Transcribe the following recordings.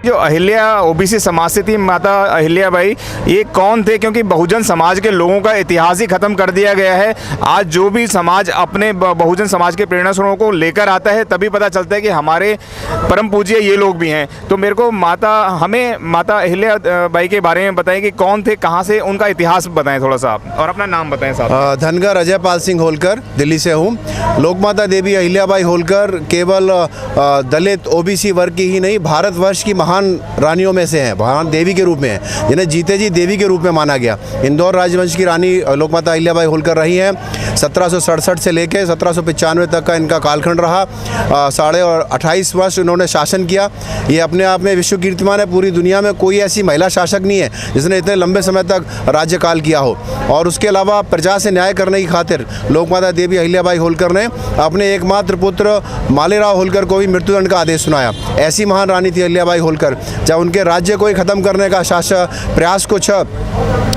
जो अहिल्या ओबीसी समाज से थी माता अहिल्याबाई, ये कौन थे? क्योंकि बहुजन समाज के लोगों का इतिहास ही खत्म कर दिया गया है। आज जो भी समाज अपने बहुजन समाज के प्रेरणा स्रोतों को लेकर आता है तभी पता चलता है कि हमारे परम पूज्य ये लोग भी हैं। तो मेरे को हमें माता अहिल्याबाई के बारे में बताएं कि कौन थे, कहाँ से, उनका इतिहास बताएं थोड़ा सा आप, और अपना नाम बताएं साहब। धनगर अजयपाल सिंह होलकर, दिल्ली से हूँ। लोकमाता देवी अहिल्याबाई होलकर केवल दलित ओबीसी वर्ग की ही नहीं, भारतवर्ष की महान रानियों में से हैं, महान देवी के रूप में हैं, जिन्हें जीते जी देवी के रूप में माना गया। इंदौर राजवंश की रानी लोकमाता अहिल्याबाई होलकर रही हैं। 1767 से लेकर 1795 तक का इनका कालखंड रहा। 28 वर्ष इन्होंने शासन किया। ये अपने आप में विश्व कीर्तिमान है। पूरी दुनिया में कोई ऐसी महिला शासक नहीं है जिसने इतने लंबे समय तक राज्यकाल किया हो। और उसके अलावा प्रजा से न्याय करने की खातिर लोकमाता देवी अहिल्याबाई होलकर ने अपने एकमात्र पुत्र मालेराव होलकर को भी मृत्युदंड का आदेश सुनाया। ऐसी महान रानी थी अहिल्याबाई होलकर। जब उनके राज्य को ही खत्म करने का प्रयास कुछ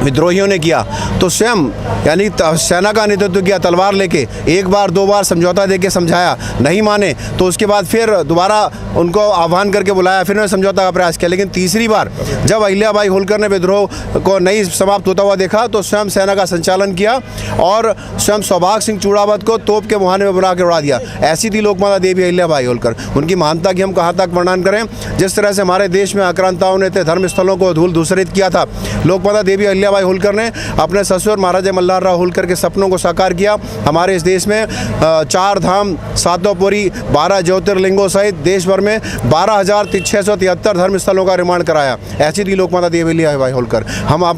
विद्रोहियों ने किया तो स्वयं यानी सेना का नेतृत्व किया, तलवार लेके। एक बार दो बार समझौता देके समझाया, नहीं माने तो उसके बाद फिर दोबारा उनको आह्वान करके बुलाया, फिर उन्होंने समझौता का प्रयास किया। लेकिन तीसरी बार जब अहिल्याबाई होलकर ने विद्रोह को नहीं समाप्त होता हुआ देखा तो स्वयं सेना का संचालन किया और स्वयं सौभाग्य सिंह चूड़ावत को तोप के मुहाने में बुला के उड़ा दिया। ऐसी थी लोकमाता देवी अहिल्याबाई होलकर। उनकी महानता की हम कहाँ तक वर्णन करें। जिस तरह से हमारे देश में आक्रांताओं ने धर्म स्थलों को धूल धूसरित किया था, लोकमाता देवी अहिल्याबाई होलकर ने अपने ससुर महाराजा मल्हारराव होलकर के सपनों को साकार किया। हमारे इस देश में 4 धाम, 7 पुरी, 12 ज्योतिर्लिंगों सहित देश भर में 12,673 धर्म स्थलों का निर्माण कराया। ऐसी थी लोकमाता देवी अहिल्याबाई होलकर।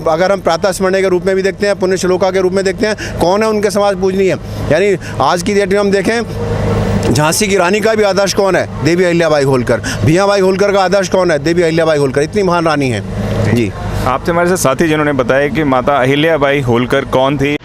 अगर हम प्रातः स्मरण के रूप में भी देखते हैं, पुण्य श्लोका के रूप में देखते हैं, कौन है उनके समाज पूजनीय। यानी आज की डेट में हम देखें, झांसी की रानी का भी आदर्श कौन है? देवी अहिल्याबाई होलकर। भीमाबाई होलकर का आदर्श कौन है? देवी अहिल्याबाई होलकर। इतनी महान रानी है जी। आपसे हमारे साथ साथी जिन्होंने बताया कि माता अहिल्याबाई होलकर कौन थी।